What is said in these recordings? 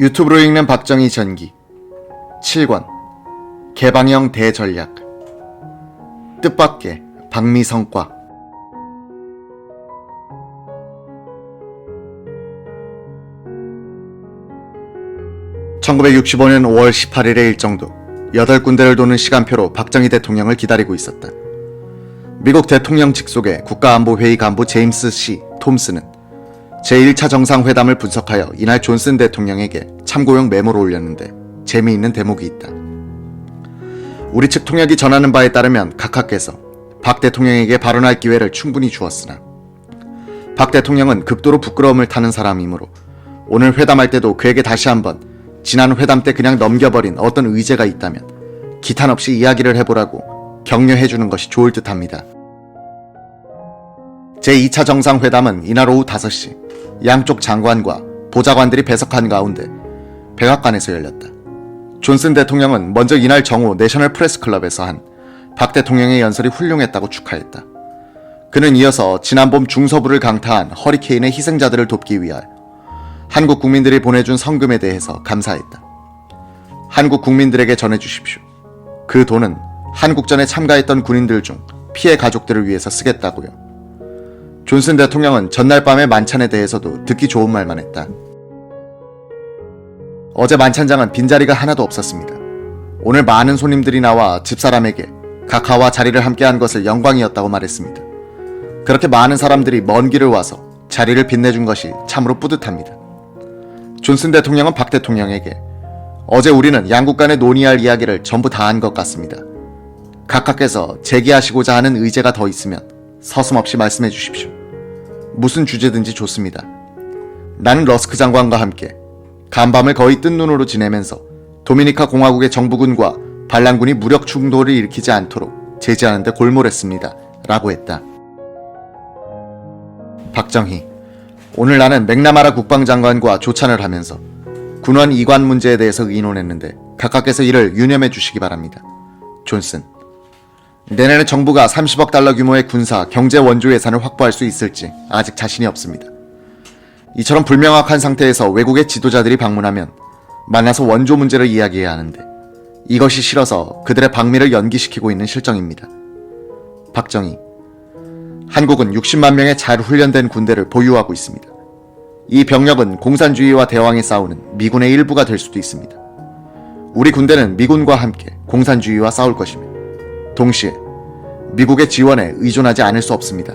유튜브로 읽는 박정희 전기 7권 개방형 대전략 뜻밖의 박미성과 1965년 5월 18일의 일정도 8군데를 도는 시간표로 박정희 대통령을 기다리고 있었다. 미국 대통령 직속의 국가안보회의 간부 제임스 C. 톰스는 제1차 정상회담을 분석하여 이날 존슨 대통령에게 참고용 메모를 올렸는데 재미있는 대목이 있다. 우리 측 통역이 전하는 바에 따르면 각하께서 박 대통령에게 발언할 기회를 충분히 주었으나 박 대통령은 극도로 부끄러움을 타는 사람이므로 오늘 회담할 때도 그에게 다시 한번 지난 회담 때 그냥 넘겨버린 어떤 의제가 있다면 기탄 없이 이야기를 해보라고 격려해주는 것이 좋을 듯합니다. 제2차 정상회담은 이날 오후 5시 양쪽 장관과 보좌관들이 배석한 가운데 백악관에서 열렸다. 존슨 대통령은 먼저 이날 정오 내셔널 프레스클럽에서 한 박 대통령의 연설이 훌륭했다고 축하했다. 그는 이어서 지난 봄 중서부를 강타한 허리케인의 희생자들을 돕기 위하여 한국 국민들이 보내준 성금에 대해서 감사했다. 한국 국민들에게 전해주십시오. 그 돈은 한국전에 참가했던 군인들 중 피해 가족들을 위해서 쓰겠다고요. 존슨 대통령은 전날 밤의 만찬에 대해서도 듣기 좋은 말만 했다. 어제 만찬장은 빈자리가 하나도 없었습니다. 오늘 많은 손님들이 나와 집사람에게 각하와 자리를 함께한 것을 영광이었다고 말했습니다. 그렇게 많은 사람들이 먼 길을 와서 자리를 빛내준 것이 참으로 뿌듯합니다. 존슨 대통령은 박 대통령에게 어제 우리는 양국 간에 논의할 이야기를 전부 다 한 것 같습니다. 각하께서 제기하시고자 하는 의제가 더 있으면 서슴없이 말씀해 주십시오. 무슨 주제든지 좋습니다. 나는 러스크 장관과 함께 간밤을 거의 뜬 눈으로 지내면서 도미니카 공화국의 정부군과 반란군이 무력 충돌을 일으키지 않도록 제지하는 데 골몰했습니다. 라고 했다. 박정희, 오늘 나는 맥나마라 국방장관과 조찬을 하면서 군원 이관 문제에 대해서 의논했는데 각하께서 이를 유념해 주시기 바랍니다. 존슨, 내년에 정부가 30억 달러 규모의 군사, 경제 원조 예산을 확보할 수 있을지 아직 자신이 없습니다. 이처럼 불명확한 상태에서 외국의 지도자들이 방문하면 만나서 원조 문제를 이야기해야 하는데 이것이 싫어서 그들의 방미를 연기시키고 있는 실정입니다. 박정희, 한국은 60만 명의 잘 훈련된 군대를 보유하고 있습니다. 이 병력은 공산주의와 대왕에 싸우는 미군의 일부가 될 수도 있습니다. 우리 군대는 미군과 함께 공산주의와 싸울 것이며 동시에 미국의 지원에 의존하지 않을 수 없습니다.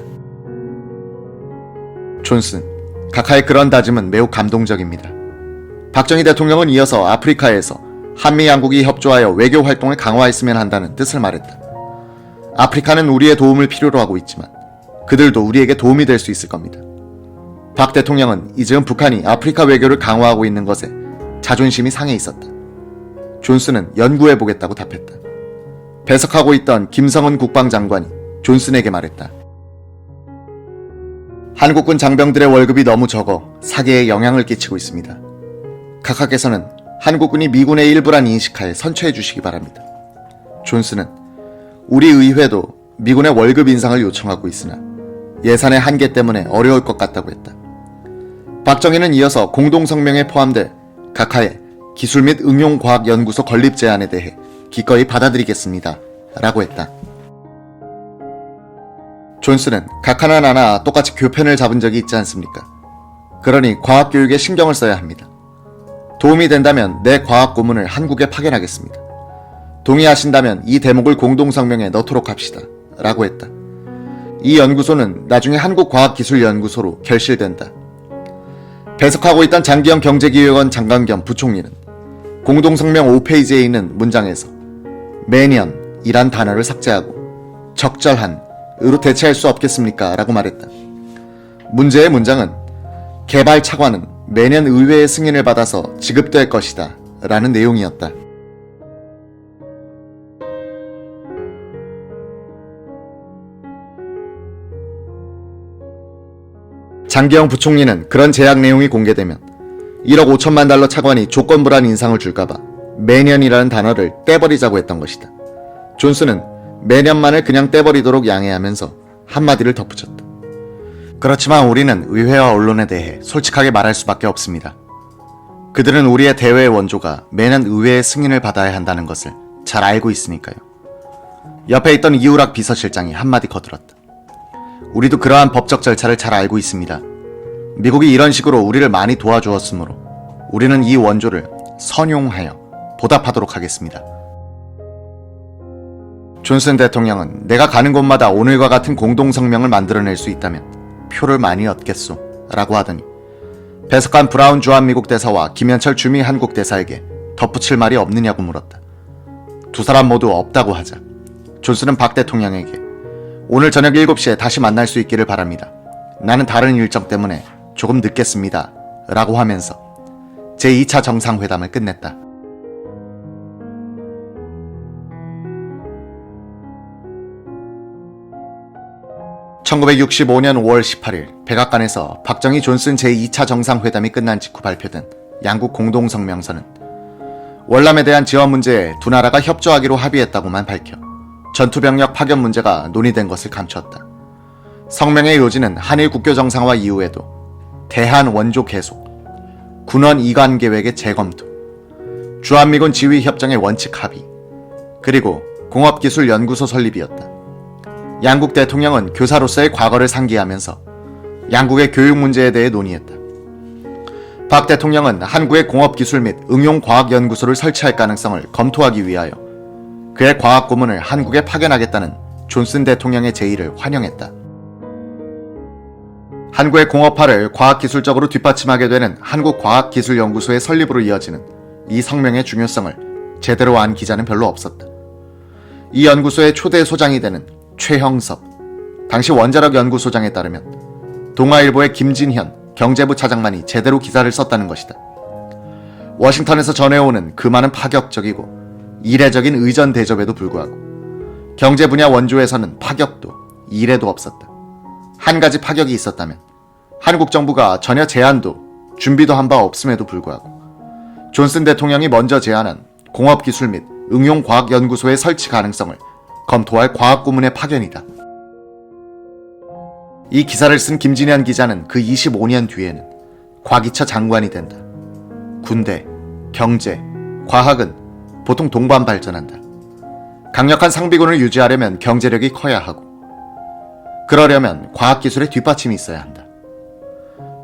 존슨, 각하의 그런 다짐은 매우 감동적입니다. 박정희 대통령은 이어서 아프리카에서 한미 양국이 협조하여 외교 활동을 강화했으면 한다는 뜻을 말했다. 아프리카는 우리의 도움을 필요로 하고 있지만 그들도 우리에게 도움이 될 수 있을 겁니다. 박 대통령은 이제는 북한이 아프리카 외교를 강화하고 있는 것에 자존심이 상해 있었다. 존슨은 연구해보겠다고 답했다. 배석하고 있던 김성은 국방장관이 존슨에게 말했다. 한국군 장병들의 월급이 너무 적어 사계에 영향을 끼치고 있습니다. 각하께서는 한국군이 미군의 일부란 인식하에 선처해 주시기 바랍니다. 존슨은 우리 의회도 미군의 월급 인상을 요청하고 있으나 예산의 한계 때문에 어려울 것 같다고 했다. 박정희는 이어서 공동성명에 포함될 각하의 기술 및 응용과학연구소 건립 제안에 대해 기꺼이 받아들이겠습니다. 라고 했다. 존슨은 각하나 나나 똑같이 교편을 잡은 적이 있지 않습니까? 그러니 과학교육에 신경을 써야 합니다. 도움이 된다면 내 과학 고문을 한국에 파견하겠습니다. 동의하신다면 이 대목을 공동성명에 넣도록 합시다. 라고 했다. 이 연구소는 나중에 한국과학기술연구소로 결실된다. 배석하고 있던 장기영 경제기획원 장관 겸 부총리는 공동성명 5페이지에 있는 문장에서 매년이란 단어를 삭제하고 적절한으로 대체할 수 없겠습니까? 라고 말했다. 문제의 문장은 개발 차관은 매년 의회의 승인을 받아서 지급될 것이다 라는 내용이었다. 장기영 부총리는 그런 제약 내용이 공개되면 1억 5천만 달러 차관이 조건부란 인상을 줄까봐 매년이라는 단어를 떼버리자고 했던 것이다. 존슨은 매년만을 그냥 떼버리도록 양해하면서 한마디를 덧붙였다. 그렇지만 우리는 의회와 언론에 대해 솔직하게 말할 수밖에 없습니다. 그들은 우리의 대외 원조가 매년 의회의 승인을 받아야 한다는 것을 잘 알고 있으니까요. 옆에 있던 이우락 비서실장이 한마디 거들었다. 우리도 그러한 법적 절차를 잘 알고 있습니다. 미국이 이런 식으로 우리를 많이 도와주었으므로 우리는 이 원조를 선용하여 보답하도록 하겠습니다. 존슨 대통령은 내가 가는 곳마다 오늘과 같은 공동성명을 만들어낼 수 있다면 표를 많이 얻겠소 라고 하더니 배석한 브라운 주한미국 대사와 김현철 주미 한국 대사에게 덧붙일 말이 없느냐고 물었다. 두 사람 모두 없다고 하자 존슨은 박 대통령에게 오늘 저녁 7시에 다시 만날 수 있기를 바랍니다. 나는 다른 일정 때문에 조금 늦겠습니다 라고 하면서 제2차 정상회담을 끝냈다. (1965년 5월 18일) 백악관에서 박정희 존슨 제2차 정상회담이 끝난 직후 발표된 양국 공동성명서는 월남에 대한 지원 문제에 두 나라가 협조하기로 합의했다고만 밝혀 전투병력 파견 문제가 논의된 것을 감추었다. 성명의 요지는 한일 국교 정상화 이후에도 대한 원조 계속, 군원 이관 계획의 재검토, 주한미군 지휘협정의 원칙 합의, 그리고 공업기술연구소 설립이었다. 양국 대통령은 교사로서의 과거를 상기하면서 양국의 교육 문제에 대해 논의했다. 박 대통령은 한국의 공업기술 및 응용과학연구소를 설치할 가능성을 검토하기 위하여 그의 과학고문을 한국에 파견하겠다는 존슨 대통령의 제의를 환영했다. 한국의 공업화를 과학기술적으로 뒷받침하게 되는 한국과학기술연구소의 설립으로 이어지는 이 성명의 중요성을 제대로 안 기자는 별로 없었다. 이 연구소의 초대 소장이 되는 최형섭, 당시 원자력 연구소장에 따르면 동아일보의 김진현 경제부 차장만이 제대로 기사를 썼다는 것이다. 워싱턴에서 전해오는 그 많은 파격적이고 이례적인 의전 대접에도 불구하고 경제 분야 원조에서는 파격도 이례도 없었다. 한 가지 파격이 있었다면 한국 정부가 전혀 제안도 준비도 한 바 없음에도 불구하고 존슨 대통령이 먼저 제안한 공업기술 및 응용과학연구소의 설치 가능성을 검토할 과학고문의 파견이다. 이 기사를 쓴 김진현 기자는 그 25년 뒤에는 과기처 장관이 된다. 군대, 경제, 과학은 보통 동반 발전한다. 강력한 상비군을 유지하려면 경제력이 커야 하고 그러려면 과학기술의 뒷받침이 있어야 한다.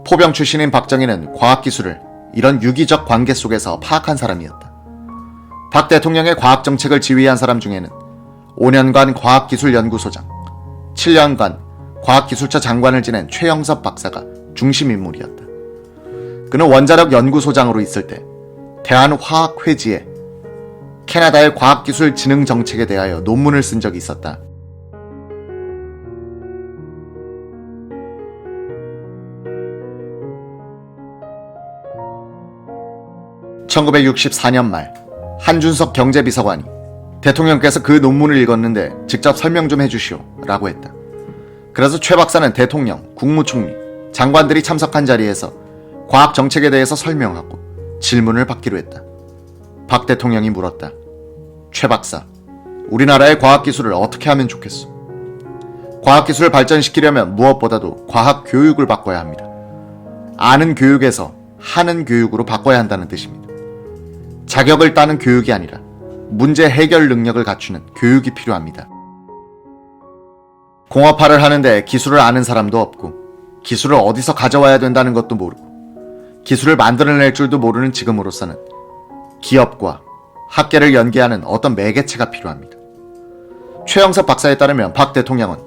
포병 출신인 박정희는 과학기술을 이런 유기적 관계 속에서 파악한 사람이었다. 박 대통령의 과학정책을 지휘한 사람 중에는 5년간 과학기술연구소장, 7년간 과학기술처 장관을 지낸 최영섭 박사가 중심 인물이었다. 그는 원자력 연구소장으로 있을 때 대한화학회지에 캐나다의 과학기술 진흥 정책에 대하여 논문을 쓴 적이 있었다. (1964년) 말 한준석 경제비서관이 대통령께서 그 논문을 읽었는데 직접 설명 좀 해주시오 라고 했다. 그래서 최 박사는 대통령, 국무총리, 장관들이 참석한 자리에서 과학 정책에 대해서 설명하고 질문을 받기로 했다. 박 대통령이 물었다. 최 박사, 우리나라의 과학기술을 어떻게 하면 좋겠소? 과학기술을 발전시키려면 무엇보다도 과학교육을 바꿔야 합니다. 아는 교육에서 하는 교육으로 바꿔야 한다는 뜻입니다. 자격을 따는 교육이 아니라 문제 해결 능력을 갖추는 교육이 필요합니다. 공업화를 하는데 기술을 아는 사람도 없고 기술을 어디서 가져와야 된다는 것도 모르고 기술을 만들어낼 줄도 모르는 지금으로서는 기업과 학계를 연계하는 어떤 매개체가 필요합니다. 최영섭 박사에 따르면 박 대통령은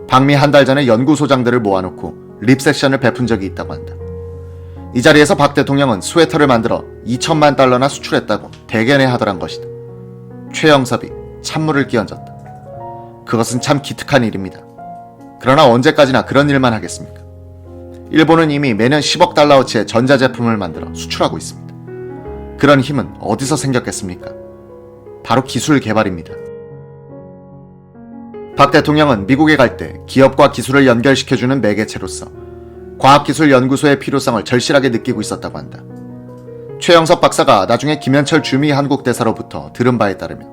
방미 한 달 전에 연구소장들을 모아놓고 립세션을 베푼 적이 있다고 한다. 이 자리에서 박 대통령은 스웨터를 만들어 2천만 달러나 수출했다고 대견해하더란 것이다. 최영섭이 찬물을 끼얹었다. 그것은 참 기특한 일입니다. 그러나 언제까지나 그런 일만 하겠습니까? 일본은 이미 매년 10억 달러어치의 전자제품을 만들어 수출하고 있습니다. 그런 힘은 어디서 생겼겠습니까? 바로 기술 개발입니다. 박 대통령은 미국에 갈 때 기업과 기술을 연결시켜주는 매개체로서 과학기술연구소의 필요성을 절실하게 느끼고 있었다고 한다. 최영섭 박사가 나중에 김현철 주미 한국 대사로부터 들은 바에 따르면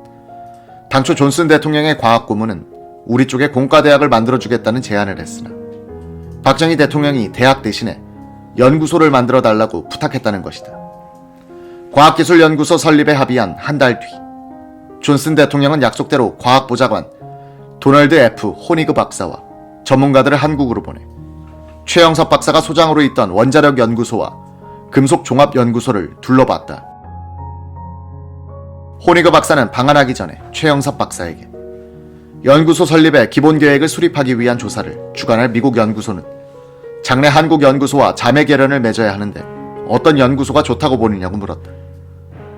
당초 존슨 대통령의 과학고문은 우리 쪽에 공과대학을 만들어주겠다는 제안을 했으나 박정희 대통령이 대학 대신에 연구소를 만들어 달라고 부탁했다는 것이다. 과학기술연구소 설립에 합의한 한 달 뒤, 존슨 대통령은 약속대로 과학보좌관 도널드 F. 호니그 박사와 전문가들을 한국으로 보내 최영섭 박사가 소장으로 있던 원자력연구소와 금속종합연구소를 둘러봤다. 호니그 박사는 방한하기 전에 최영섭 박사에게 연구소 설립의 기본 계획을 수립하기 위한 조사를 주관할 미국 연구소는 장래 한국 연구소와 자매 결연을 맺어야 하는데 어떤 연구소가 좋다고 보느냐고 물었다.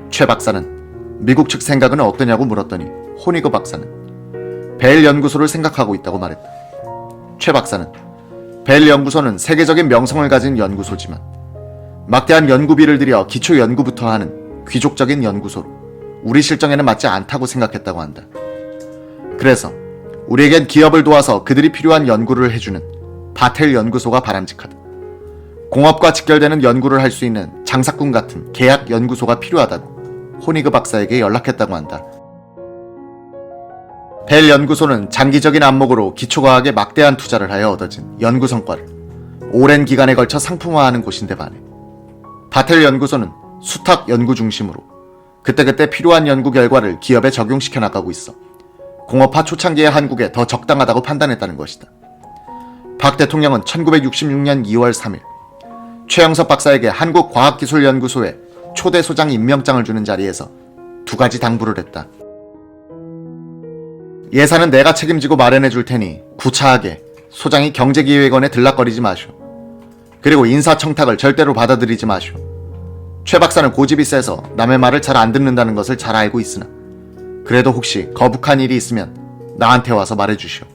최 박사는 미국 측 생각은 어떠냐고 물었더니 호니그 박사는 벨 연구소를 생각하고 있다고 말했다. 최 박사는 벨 연구소는 세계적인 명성을 가진 연구소지만 막대한 연구비를 들여 기초 연구부터 하는 귀족적인 연구소로 우리 실정에는 맞지 않다고 생각했다고 한다. 그래서 우리에겐 기업을 도와서 그들이 필요한 연구를 해주는 바텔 연구소가 바람직하다. 공업과 직결되는 연구를 할 수 있는 장사꾼 같은 계약 연구소가 필요하다고 호니그 박사에게 연락했다고 한다. 벨 연구소는 장기적인 안목으로 기초과학에 막대한 투자를 하여 얻어진 연구 성과를 오랜 기간에 걸쳐 상품화하는 곳인데 반해 바텔 연구소는 수탁 연구 중심으로 그때그때 필요한 연구 결과를 기업에 적용시켜 나가고 있어 공업화 초창기의 한국에 더 적당하다고 판단했다는 것이다. 박 대통령은 1966년 2월 3일 최영섭 박사에게 한국과학기술연구소에 초대 소장 임명장을 주는 자리에서 두 가지 당부를 했다. 예산은 내가 책임지고 마련해 줄 테니 구차하게 소장이 경제기획원에 들락거리지 마시오. 그리고 인사청탁을 절대로 받아들이지 마시오. 최 박사는 고집이 세서 남의 말을 잘 안 듣는다는 것을 잘 알고 있으나 그래도 혹시 거북한 일이 있으면 나한테 와서 말해주시오.